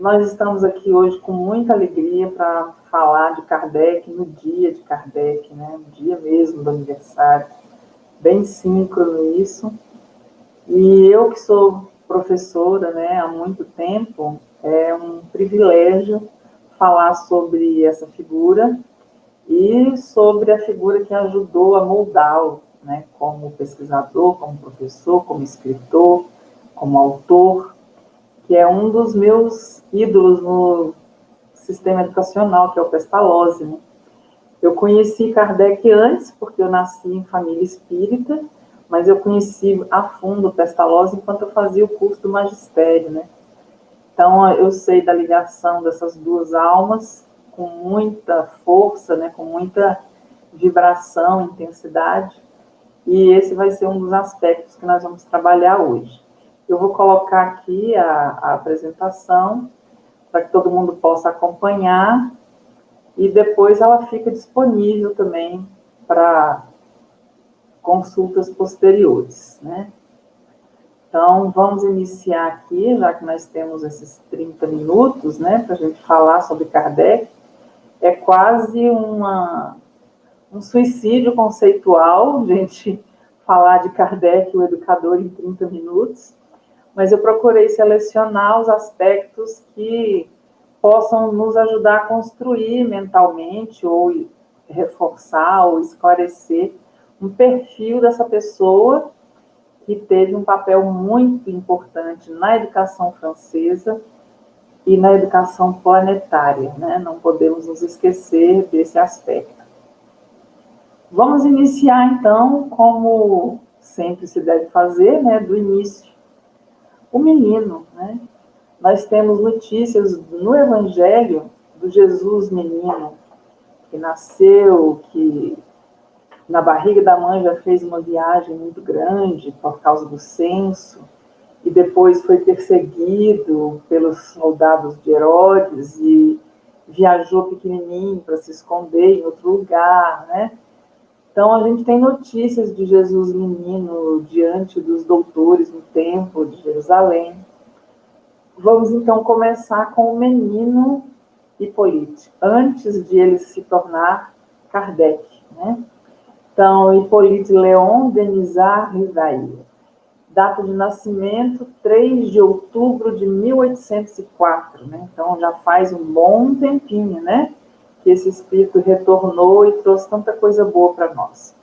Nós estamos aqui hoje com muita alegria para falar de Kardec no dia de Kardec, né? No dia mesmo do aniversário. Bem síncrono isso. E eu que sou professora, né, há muito tempo, é um privilégio falar sobre essa figura e sobre a figura que ajudou a moldá-lo, né, como pesquisador, como professor, como escritor, como autor, que é um dos meus ídolos no sistema educacional, que é o Pestalozzi, né? Eu conheci Kardec antes, porque eu nasci em família espírita, mas eu conheci a fundo o Pestalozzi enquanto eu fazia o curso do magistério, né? Então, eu sei da ligação dessas duas almas com muita força, né? Com muita vibração, intensidade, e esse vai ser um dos aspectos que nós vamos trabalhar hoje. Eu vou colocar aqui a apresentação para que todo mundo possa acompanhar e depois ela fica disponível também para consultas posteriores, né? Então, vamos iniciar aqui, já que nós temos esses 30 minutos, né, para a gente falar sobre Kardec. É quase um suicídio conceitual, a gente falar de Kardec, o educador, em 30 minutos, mas eu procurei selecionar os aspectos que possam nos ajudar a construir mentalmente, ou reforçar, ou esclarecer um perfil dessa pessoa que teve um papel muito importante na educação francesa e na educação planetária, né? Não podemos nos esquecer desse aspecto. Vamos iniciar, então, como sempre se deve fazer, né, do início. O menino, né? Nós temos notícias no Evangelho do Jesus menino, que nasceu, que na barriga da mãe já fez uma viagem muito grande por causa do censo, e depois foi perseguido pelos soldados de Herodes e viajou pequenininho para se esconder em outro lugar, né? Então, a gente tem notícias de Jesus menino diante dos doutores no templo de Jerusalém. Vamos, então, começar com o menino Hippolyte, antes de ele se tornar Kardec, né? Então, Hippolyte Léon Denisard Rivail. Data de nascimento, 3 de outubro de 1804, né? Então, já faz um bom tempinho, né? Que esse espírito retornou e trouxe tanta coisa boa para nós.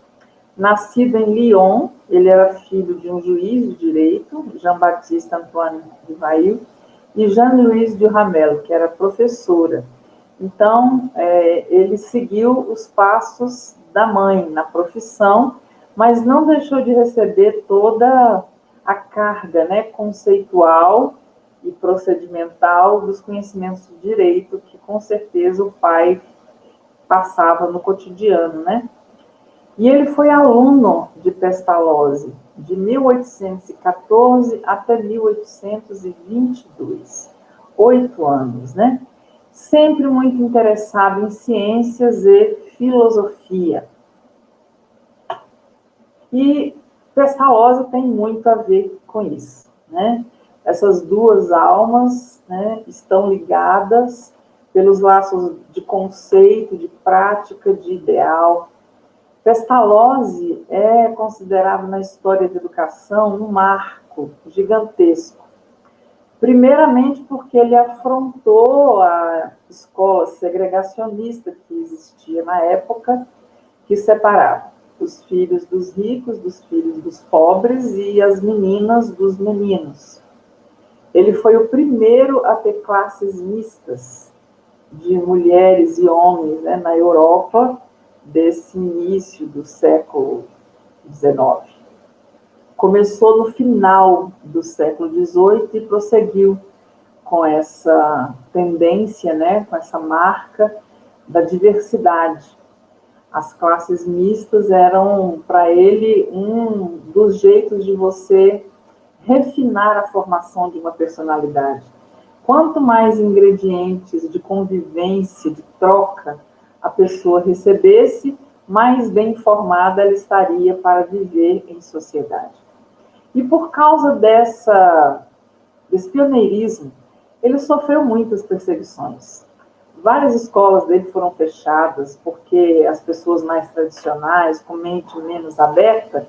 Nascido em Lyon, ele era filho de um juiz de direito, Jean-Baptiste Antoine Rivail, e Jeanne-Louise Duhamel, que era professora. Então, ele seguiu os passos da mãe na profissão, mas não deixou de receber toda a carga, né, conceitual e procedimental dos conhecimentos de direito que, com certeza, o pai passava no cotidiano, né? E ele foi aluno de Pestalozzi de 1814 até 1822. 8 anos, né? Sempre muito interessado em ciências e filosofia. E Pestalozzi tem muito a ver com isso, né? Essas duas almas, né, estão ligadas pelos laços de conceito, de prática, de ideal. Pestalozzi é considerado na história da educação um marco gigantesco. Primeiramente porque ele afrontou a escola segregacionista que existia na época, que separava os filhos dos ricos dos filhos dos pobres e as meninas dos meninos. Ele foi o primeiro a ter classes mistas de mulheres e homens, né, na Europa, desse início do século XIX. Começou no final do século XVIII e prosseguiu com essa tendência, né, com essa marca da diversidade. As classes mistas eram, para ele, um dos jeitos de você refinar a formação de uma personalidade. Quanto mais ingredientes de convivência, de troca, a pessoa recebesse, mais bem informada ela estaria para viver em sociedade. E por causa desse pioneirismo, Ele sofreu muitas perseguições. Várias escolas dele foram fechadas porque as pessoas mais tradicionais, com mente menos aberta,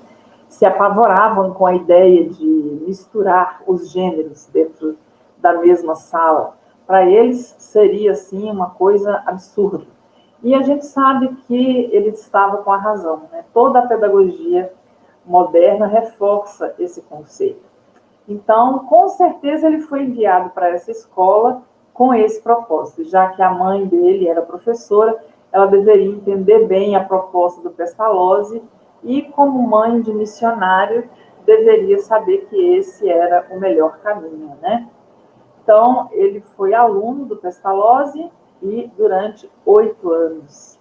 se apavoravam com a ideia de misturar os gêneros dentro da mesma sala. Para eles seria assim uma coisa absurda. E a gente sabe que ele estava com a razão, né? Toda a pedagogia moderna reforça esse conceito. Então, com certeza, ele foi enviado para essa escola com esse propósito, já que a mãe dele era professora, ela deveria entender bem a proposta do Pestalozzi e, como mãe de missionário, deveria saber que esse era o melhor caminho, né? Então, ele foi aluno do Pestalozzi e durante 8 anos.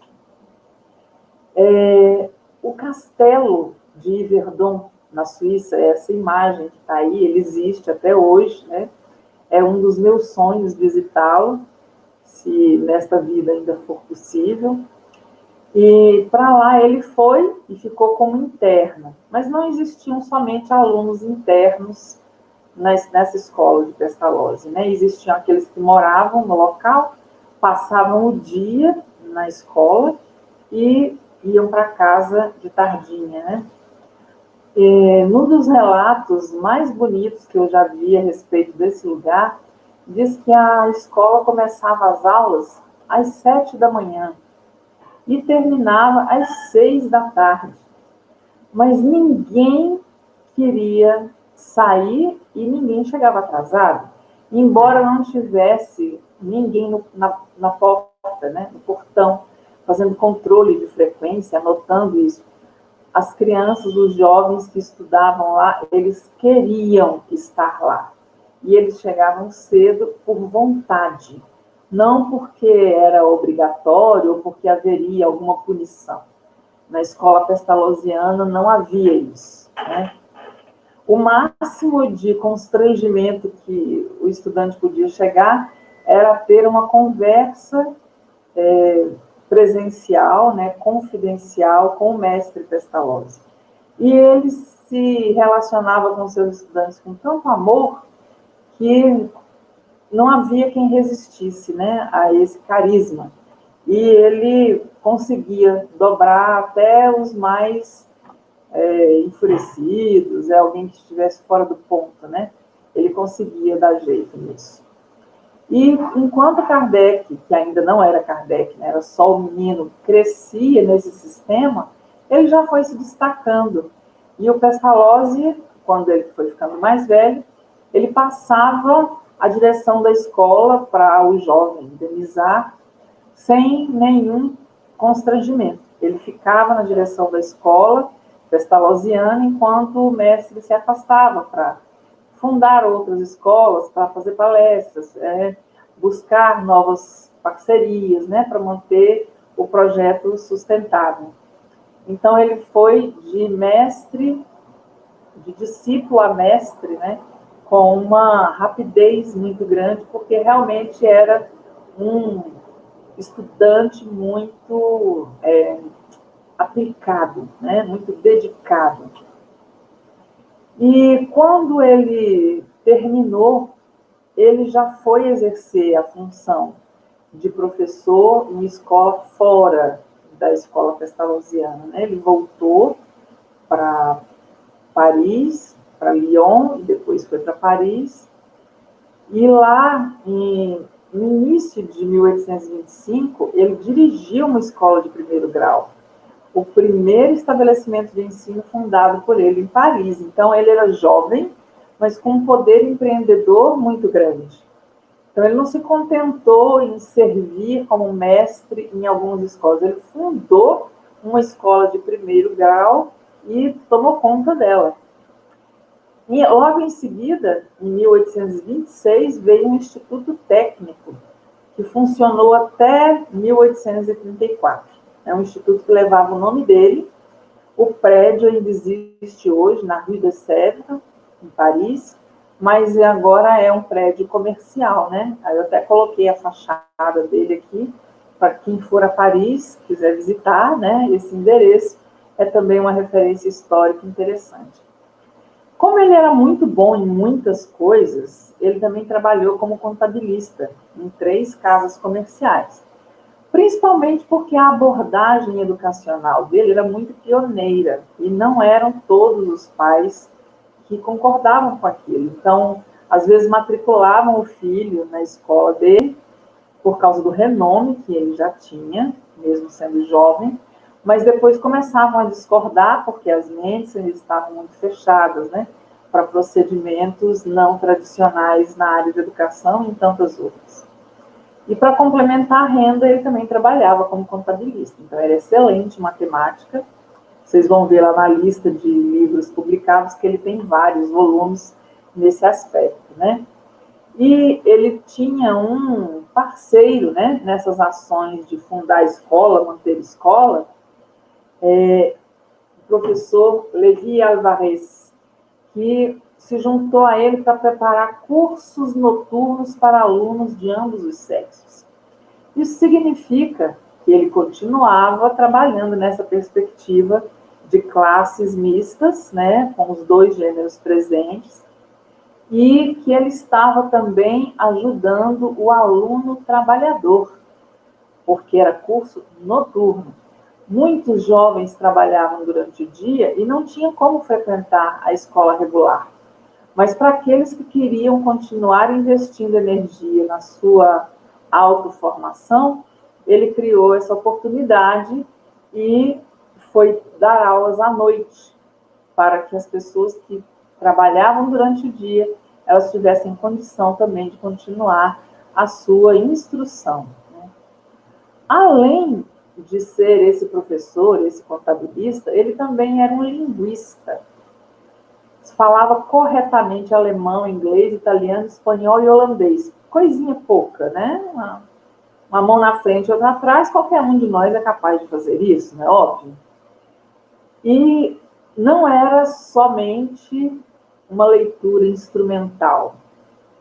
O castelo de Yverdon, na Suíça, essa imagem que está aí, ele existe até hoje, né? É um dos meus sonhos visitá-lo, se nesta vida ainda for possível. E para lá ele foi e ficou como interno, mas não existiam somente alunos internos nessa escola de Pestalozzi, né? Existiam aqueles que moravam no local, passavam o dia na escola e iam para casa de tardinha, né? Num dos relatos mais bonitos que eu já vi a respeito desse lugar, diz que a escola começava as aulas às 7 da manhã e terminava às 6 da tarde. Mas ninguém queria sair e ninguém chegava atrasado, embora não tivesse ninguém na porta, né, no portão, fazendo controle de frequência, anotando isso. As crianças, os jovens que estudavam lá, eles queriam estar lá. E eles chegavam cedo por vontade, não porque era obrigatório ou porque haveria alguma punição. Na escola pestalozziana não havia isso, né? O máximo de constrangimento que o estudante podia chegar era ter uma conversa presencial, né, confidencial com o mestre Pestalozzi. E ele se relacionava com seus estudantes com tanto amor que não havia quem resistisse, né, a esse carisma. E ele conseguia dobrar até os mais enfurecidos, alguém que estivesse fora do ponto, né? Ele conseguia dar jeito nisso. E enquanto Kardec, que ainda não era Kardec, né, era só o menino, crescia nesse sistema, ele já foi se destacando. E o Pestalozzi, quando ele foi ficando mais velho, ele passava a direção da escola para o jovem indenizar sem nenhum constrangimento. Ele ficava na direção da escola pestalozziana enquanto o mestre se afastava para fundar outras escolas, para fazer palestras, buscar novas parcerias, né, para manter o projeto sustentável. Então, ele foi de mestre, de discípulo a mestre, né, com uma rapidez muito grande, porque realmente era um estudante muito aplicado, né, muito dedicado. E quando ele terminou, ele já foi exercer a função de professor em escola fora da escola pestalozziana, né? Ele voltou para Paris, para Lyon, e depois foi para Paris. E lá, no início de 1825, ele dirigiu uma escola de primeiro grau, o primeiro estabelecimento de ensino fundado por ele em Paris. Então, ele era jovem, mas com um poder empreendedor muito grande. Então, ele não se contentou em servir como mestre em algumas escolas. Ele fundou uma escola de primeiro grau e tomou conta dela. E logo em seguida, em 1826, veio um instituto técnico, que funcionou até 1834. É um instituto que levava o nome dele. O prédio ainda existe hoje na Rue de Sèvres, em Paris, mas agora é um prédio comercial, né? Aí eu até coloquei a fachada dele aqui, para quem for a Paris, quiser visitar, né? Esse endereço é também uma referência histórica interessante. Como ele era muito bom em muitas coisas, ele também trabalhou como contabilista em 3 casas comerciais. Principalmente porque a abordagem educacional dele era muito pioneira e não eram todos os pais que concordavam com aquilo. Então, às vezes matriculavam o filho na escola dele por causa do renome que ele já tinha, mesmo sendo jovem, mas depois começavam a discordar porque as mentes estavam muito fechadas, né, para procedimentos não tradicionais na área de educação e em tantas outras. E para complementar a renda, ele também trabalhava como contabilista. Então, era excelente em matemática. Vocês vão ver lá na lista de livros publicados que ele tem vários volumes nesse aspecto, né? E ele tinha um parceiro, né, nessas ações de fundar escola, manter escola, o professor Levi Alvarez, que se juntou a ele para preparar cursos noturnos para alunos de ambos os sexos. Isso significa que ele continuava trabalhando nessa perspectiva de classes mistas, né, com os 2 gêneros presentes, e que ele estava também ajudando o aluno trabalhador, porque era curso noturno. Muitos jovens trabalhavam durante o dia e não tinham como frequentar a escola regular. Mas para aqueles que queriam continuar investindo energia na sua autoformação, ele criou essa oportunidade e foi dar aulas à noite, para que as pessoas que trabalhavam durante o dia, elas tivessem condição também de continuar a sua instrução. Além de ser esse professor, esse contabilista, ele também era um linguista. Falava corretamente alemão, inglês, italiano, espanhol e holandês. Coisinha pouca, né? Uma mão na frente e outra atrás, qualquer um de nós é capaz de fazer isso, né? Óbvio. E não era somente uma leitura instrumental.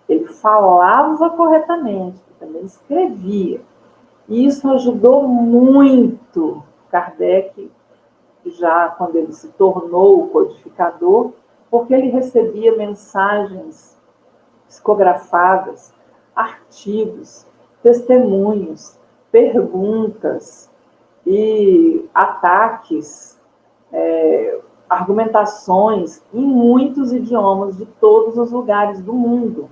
Ele falava corretamente, também escrevia. E isso ajudou muito Kardec, já quando ele se tornou o codificador, porque ele recebia mensagens psicografadas, artigos, testemunhos, perguntas e ataques, argumentações em muitos idiomas de todos os lugares do mundo.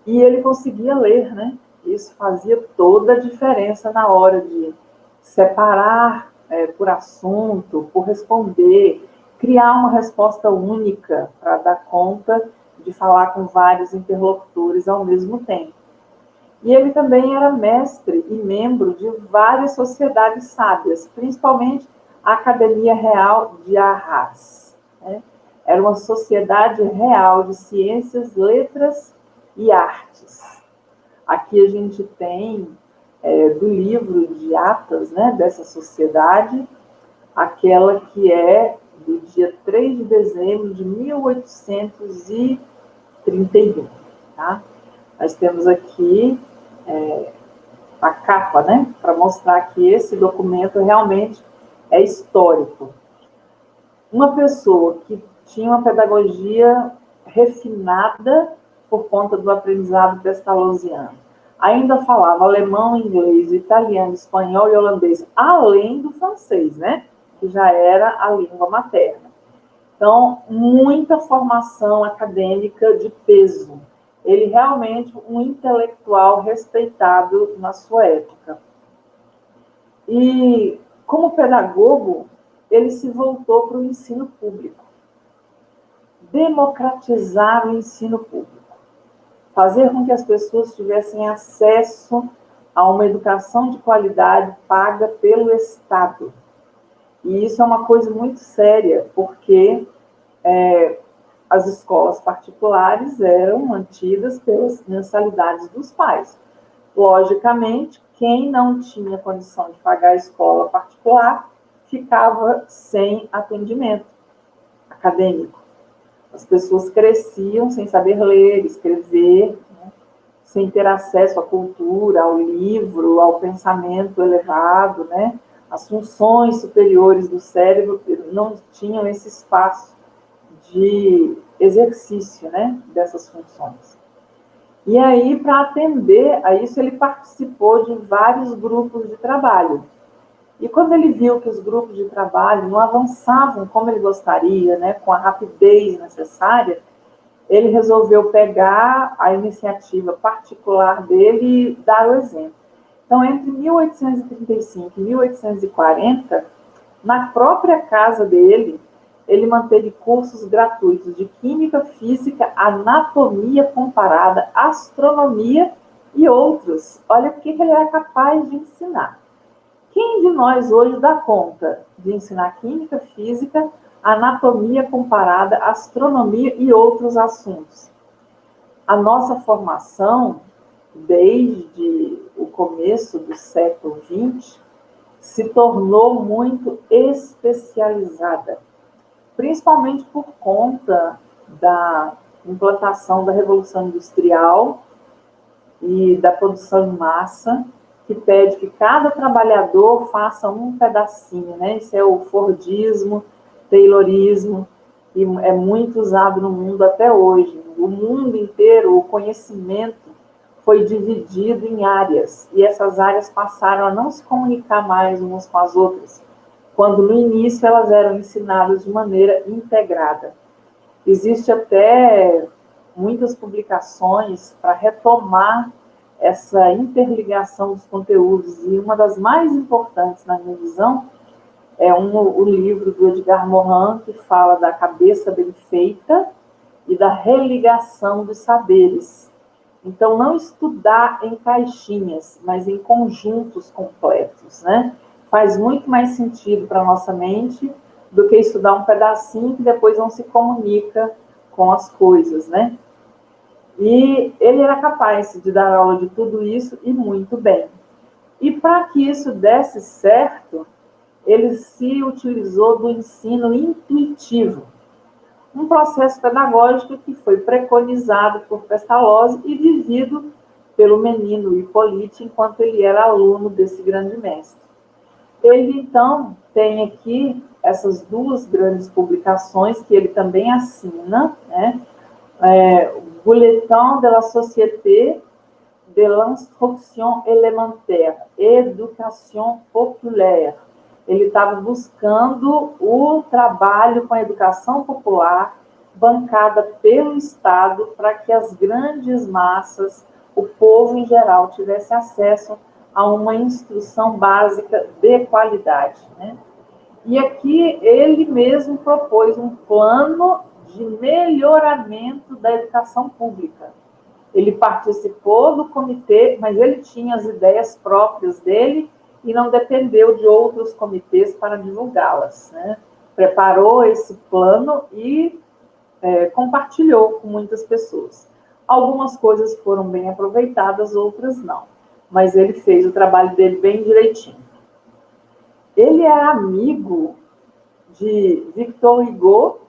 E ele conseguia ler, né? Isso fazia toda a diferença na hora de separar por assunto, por responder, criar uma resposta única para dar conta de falar com vários interlocutores ao mesmo tempo. E ele também era mestre e membro de várias sociedades sábias, principalmente a Academia Real de Arras. Né? Era uma sociedade real de ciências, letras e artes. Aqui a gente tem do livro de atas, né, dessa sociedade, aquela que é do dia 3 de dezembro de 1831. Tá? Nós temos aqui a capa, né, para mostrar que esse documento realmente é histórico. Uma pessoa que tinha uma pedagogia refinada por conta do aprendizado pestalozziano, ainda falava alemão, inglês, italiano, espanhol e holandês, além do francês, né, que já era a língua materna. Então, muita formação acadêmica de peso. Ele realmente um intelectual respeitado na sua época. E, como pedagogo, ele se voltou para o ensino público. Democratizar o ensino público. Fazer com que as pessoas tivessem acesso a uma educação de qualidade paga pelo Estado. E isso é uma coisa muito séria, porque as escolas particulares eram mantidas pelas mensalidades dos pais. Logicamente, quem não tinha condição de pagar a escola particular ficava sem atendimento acadêmico. As pessoas cresciam sem saber ler, escrever, né? Sem ter acesso à cultura, ao livro, ao pensamento elevado, né? As funções superiores do cérebro não tinham esse espaço de exercício, né, dessas funções. E aí, para atender a isso, ele participou de vários grupos de trabalho. E quando ele viu que os grupos de trabalho não avançavam como ele gostaria, né, com a rapidez necessária, ele resolveu pegar a iniciativa particular dele e dar o exemplo. Então, entre 1835 e 1840, na própria casa dele, ele manteve cursos gratuitos de química, física, anatomia comparada, astronomia e outros. Olha o que ele era capaz de ensinar. Quem de nós hoje dá conta de ensinar química, física, anatomia comparada, astronomia e outros assuntos? A nossa formação, desde o começo do século XX, se tornou muito especializada, principalmente por conta da implantação da Revolução Industrial e da produção em massa, que pede que cada trabalhador faça um pedacinho, né? Isso é o Fordismo, Taylorismo, e é muito usado no mundo até hoje. O mundo inteiro, o conhecimento foi dividido em áreas, e essas áreas passaram a não se comunicar mais umas com as outras, quando no início elas eram ensinadas de maneira integrada. Existe até muitas publicações para retomar essa interligação dos conteúdos, e uma das mais importantes, na minha visão, é o livro do Edgar Morin, que fala da cabeça bem feita e da religação dos saberes. Então, não estudar em caixinhas, mas em conjuntos completos, né? Faz muito mais sentido para a nossa mente do que estudar um pedacinho que depois não se comunica com as coisas, né? E ele era capaz de dar aula de tudo isso e muito bem. E para que isso desse certo, ele se utilizou do ensino intuitivo, um processo pedagógico que foi preconizado por Pestalozzi e vivido pelo menino Hippolyte enquanto ele era aluno desse grande mestre. Ele, então, tem aqui essas duas grandes publicações que ele também assina, né? Bulletin de la Société de l'Instruction Élémentaire, Educação Populaire. Ele estava buscando o trabalho com a educação popular, bancada pelo Estado, para que as grandes massas, o povo em geral, tivesse acesso a uma instrução básica de qualidade, né? E aqui ele mesmo propôs um plano de melhoramento da educação pública. Ele participou do comitê, mas ele tinha as ideias próprias dele e não dependeu de outros comitês para divulgá-las, né? Preparou esse plano e compartilhou com muitas pessoas. Algumas coisas foram bem aproveitadas, outras não. Mas ele fez o trabalho dele bem direitinho. Ele era amigo de Victor Hugo,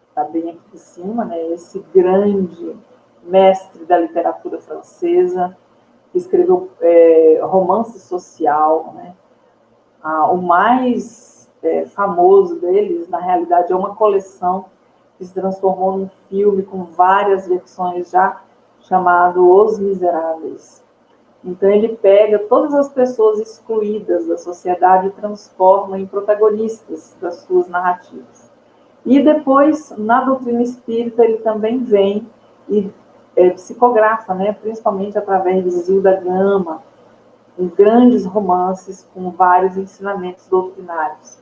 está bem aqui em cima, né? Esse grande mestre da literatura francesa, que escreveu romance social, né? O mais famoso deles, na realidade, é uma coleção que se transformou num filme com várias versões já, chamado Os Miseráveis. Então ele pega todas as pessoas excluídas da sociedade e transforma em protagonistas das suas narrativas. E depois, na doutrina espírita, ele também vem e psicografa, né, principalmente através de Zilda Gama, em grandes romances com vários ensinamentos doutrinários.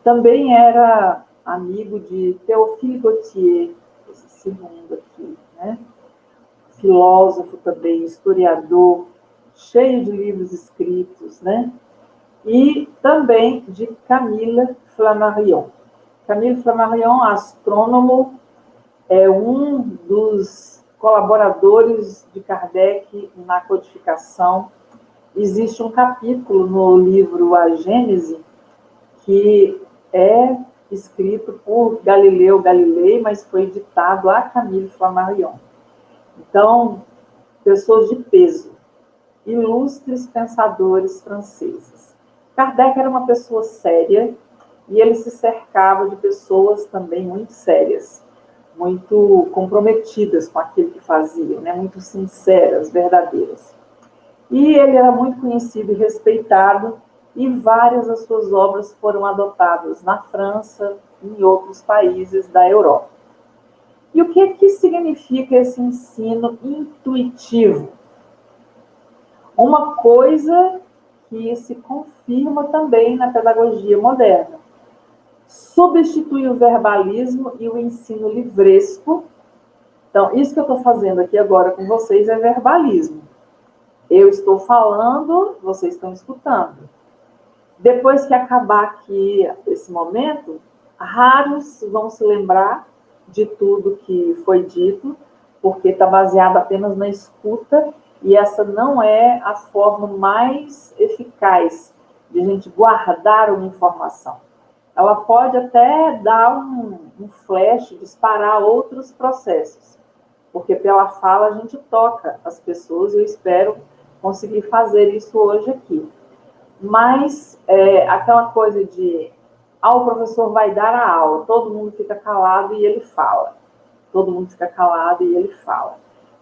Também era amigo de Théophile Gautier, esse segundo aqui, né? Filósofo também, historiador, cheio de livros escritos, né? E também de Camille Flammarion. Camille Flammarion, astrônomo, é um dos colaboradores de Kardec na codificação. Existe um capítulo no livro A Gênese que é escrito por Galileu Galilei, mas foi ditado a Camille Flammarion. Então, pessoas de peso, ilustres pensadores franceses. Kardec era uma pessoa séria e ele se cercava de pessoas também muito sérias. muito comprometidas com aquilo que faziam, né? Muito sinceras, verdadeiras. E ele era muito conhecido e respeitado, e várias das suas obras foram adotadas na França e em outros países da Europa. E o que significa esse ensino intuitivo? Uma coisa que se confirma também na pedagogia moderna. Substitui o verbalismo e o ensino livresco. Então, isso que eu estou fazendo aqui agora com vocês é verbalismo. Eu estou falando, vocês estão escutando. Depois que acabar aqui esse momento, raros vão se lembrar de tudo que foi dito, porque está baseado apenas na escuta, e essa não é a forma mais eficaz de a gente guardar uma informação. Ela pode até dar um flash, disparar outros processos, porque pela fala a gente toca as pessoas, e eu espero conseguir fazer isso hoje aqui. Mas aquela coisa de o professor vai dar a aula, todo mundo fica calado e ele fala. Todo mundo fica calado e ele fala.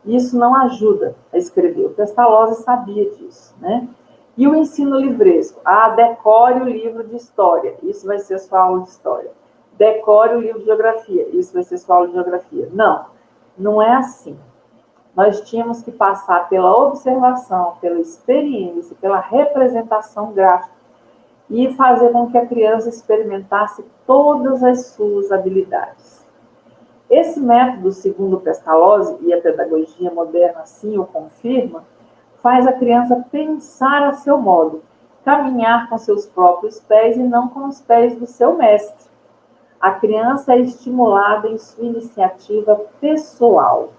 Isso não ajuda a escrever. O Pestalozzi sabia disso, né? E o ensino livresco? Decore o livro de história. Isso vai ser a sua aula de história. Decore o livro de geografia. Isso vai ser a sua aula de geografia. Não, não é assim. Nós tínhamos que passar pela observação, pela experiência, pela representação gráfica e fazer com que a criança experimentasse todas as suas habilidades. Esse método, segundo Pestalozzi, e a pedagogia moderna assim o confirma, faz a criança pensar a seu modo, caminhar com seus próprios pés e não com os pés do seu mestre. A criança é estimulada em sua iniciativa pessoal.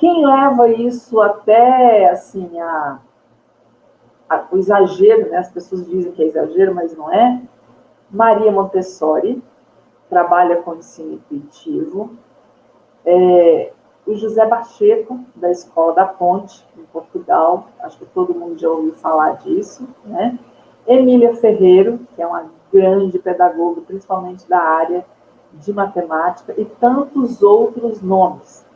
Quem leva isso até assim, o exagero, né? As pessoas dizem que é exagero, mas não é. Maria Montessori trabalha com ensino intuitivo. O José Pacheco, da Escola da Ponte, em Portugal, acho que todo mundo já ouviu falar disso, né? Emília Ferreiro, que é uma grande pedagoga, principalmente da área de matemática, e tantos outros nomes.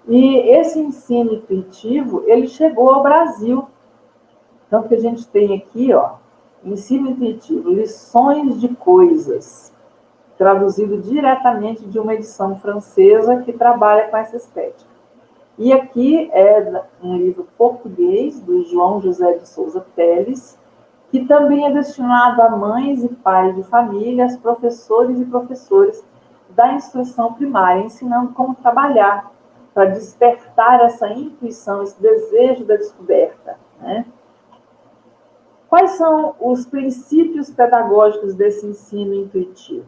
E esse ensino intuitivo, ele chegou ao Brasil. Tanto que a gente tem aqui, ensino intuitivo, lições de coisas, traduzido diretamente de uma edição francesa que trabalha com essa estética. E aqui é um livro português, do João José de Souza Teles, que também é destinado a mães e pais de famílias, professores e professoras da instrução primária, ensinando como trabalhar para despertar essa intuição, esse desejo da descoberta, né? Quais são os princípios pedagógicos desse ensino intuitivo?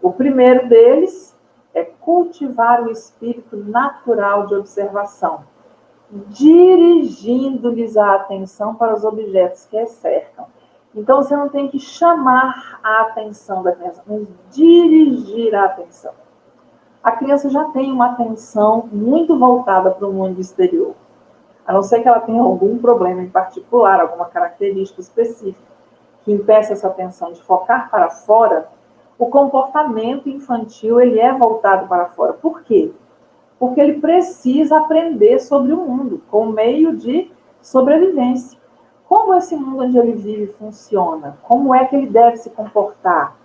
O primeiro deles é cultivar o espírito natural de observação, dirigindo-lhes a atenção para os objetos que a cercam. Então, você não tem que chamar a atenção da criança, mas dirigir a atenção. A criança já tem uma atenção muito voltada para o mundo exterior, a não ser que ela tenha algum problema em particular, alguma característica específica que impeça essa atenção de focar para fora. O comportamento infantil ele é voltado para fora. Por quê? Porque ele precisa aprender sobre o mundo, com meio de sobrevivência. Como esse mundo onde ele vive funciona? Como é que ele deve se comportar?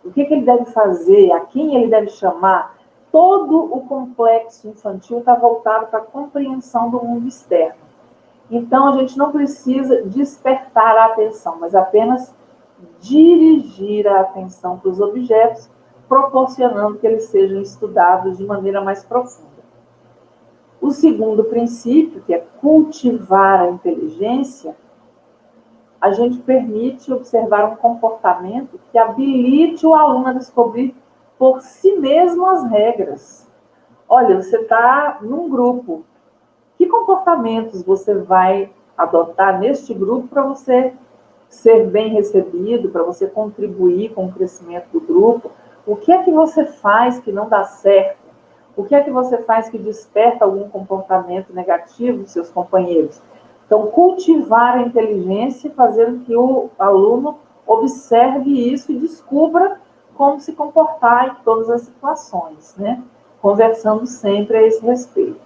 O que ele deve fazer? A quem ele deve chamar? Todo o complexo infantil está voltado para a compreensão do mundo externo. Então, a gente não precisa despertar a atenção, mas apenas dirigir a atenção para os objetos, proporcionando que eles sejam estudados de maneira mais profunda. O segundo princípio, que é cultivar a inteligência, a gente permite observar um comportamento que habilite o aluno a descobrir por si mesmo as regras. Olha, você está num grupo. Que comportamentos você vai adotar neste grupo para você ser bem recebido, para você contribuir com o crescimento do grupo? O que é que você faz que não dá certo? O que é que você faz que desperta algum comportamento negativo dos seus companheiros? Então, cultivar a inteligência e fazer com que o aluno observe isso e descubra como se comportar em todas as situações, né? Conversando sempre a esse respeito.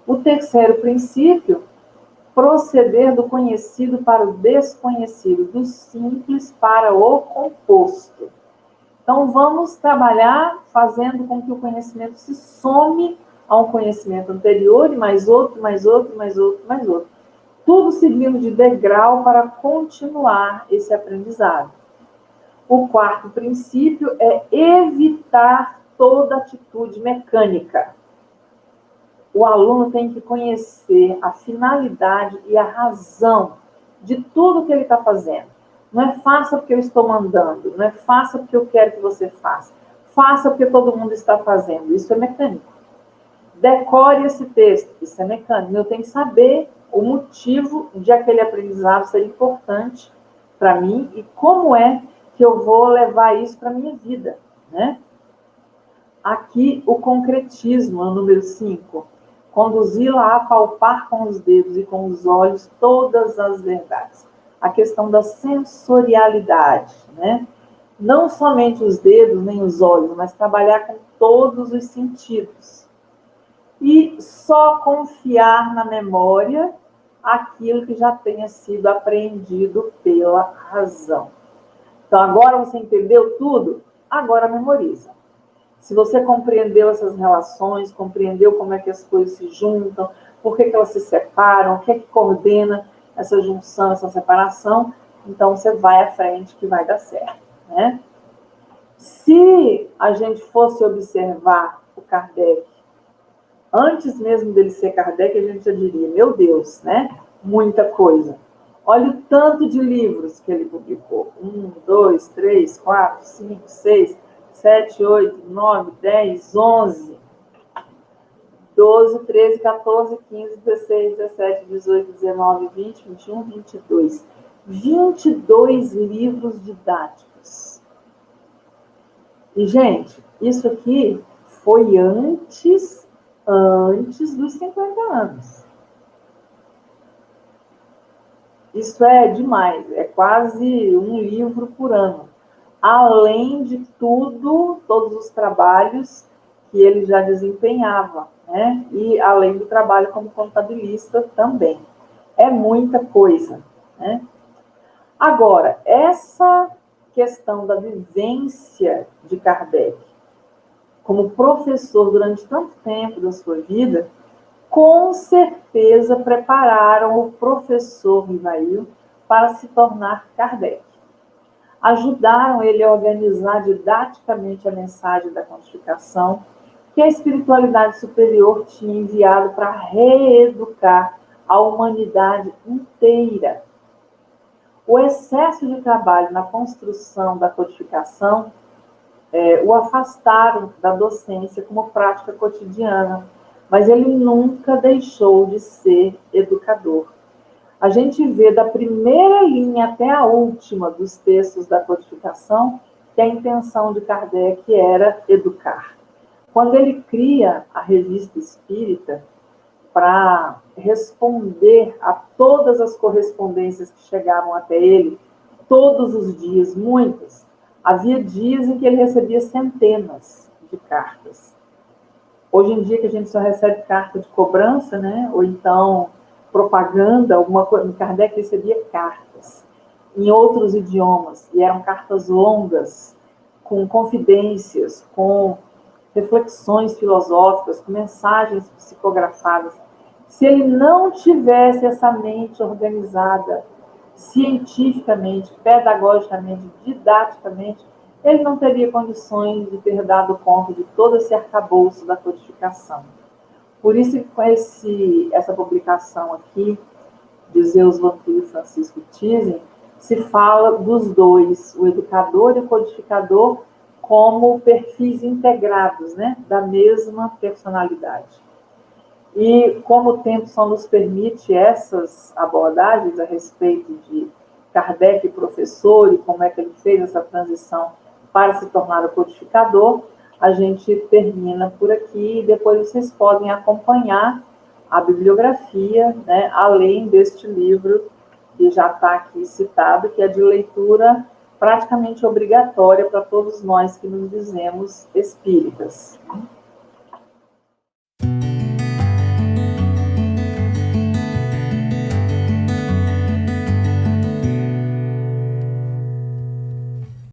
O terceiro princípio, proceder do conhecido para o desconhecido, do simples para o composto. Então, vamos trabalhar fazendo com que o conhecimento se some a um conhecimento anterior, e mais outro, mais outro, mais outro, mais outro. Tudo seguindo de degrau para continuar esse aprendizado. O quarto princípio é evitar toda atitude mecânica. O aluno tem que conhecer a finalidade e a razão de tudo que ele está fazendo. Não é faça porque eu estou mandando, não é faça porque eu quero que você faça. Faça porque todo mundo está fazendo. Isso é mecânico. Decore esse texto. Isso é mecânico. Eu tenho que saber o motivo de aquele aprendizado ser importante para mim e como é que eu vou levar isso para a minha vida, né? Aqui, o concretismo, é o número 5. Conduzi-la a palpar com os dedos e com os olhos todas as verdades. A questão da sensorialidade, né? Não somente os dedos nem os olhos, mas trabalhar com todos os sentidos. E só confiar na memória aquilo que já tenha sido apreendido pela razão. Então, agora você entendeu tudo? Agora memoriza. Se você compreendeu essas relações, compreendeu como é que as coisas se juntam, por que elas se separam, o que é que coordena essa junção, essa separação, então você vai à frente que vai dar certo, né? Se a gente fosse observar o Kardec, antes mesmo dele ser Kardec, a gente já diria, meu Deus, né? Muita coisa. Olha o tanto de livros que ele publicou. 1, 2, 3, 4, 5, 6, 7, 8, 9, 10, 11, 12, 13, 14, 15, 16, 17, 18, 19, 20, 21, 22. 22 livros didáticos. E, gente, isso aqui foi antes dos 50 anos. Isso é demais, é quase um livro por ano. Além de tudo, todos os trabalhos que ele já desempenhava, né? E além do trabalho como contabilista também. É muita coisa, né? Agora, essa questão da vivência de Kardec como professor durante tanto tempo da sua vida, com certeza prepararam o professor Rivail para se tornar Kardec. Ajudaram ele a organizar didaticamente a mensagem da codificação que a espiritualidade superior tinha enviado para reeducar a humanidade inteira. O excesso de trabalho na construção da codificação o afastaram da docência como prática cotidiana, mas ele nunca deixou de ser educador. A gente vê da primeira linha até a última dos textos da codificação que a intenção de Kardec era educar. Quando ele cria a Revista Espírita para responder a todas as correspondências que chegavam até ele, todos os dias, muitas, havia dias em que ele recebia centenas de cartas. Hoje em dia que a gente só recebe carta de cobrança, né? Ou então propaganda, alguma coisa. Kardec recebia cartas em outros idiomas, e eram cartas longas, com confidências, com reflexões filosóficas, com mensagens psicografadas. Se ele não tivesse essa mente organizada, cientificamente, pedagogicamente, didaticamente, ele não teria condições de ter dado conta de todo esse arcabouço da codificação. Por isso que com essa publicação aqui, de Zeus Vantuil e Francisco Thyssen, se fala dos dois, o educador e o codificador, como perfis integrados, né, da mesma personalidade. E como o tempo só nos permite essas abordagens a respeito de Kardec, professor, e como é que ele fez essa transição para se tornar o codificador, a gente termina por aqui e depois vocês podem acompanhar a bibliografia, né, além deste livro que já está aqui citado, que é de leitura praticamente obrigatória para todos nós que nos dizemos espíritas.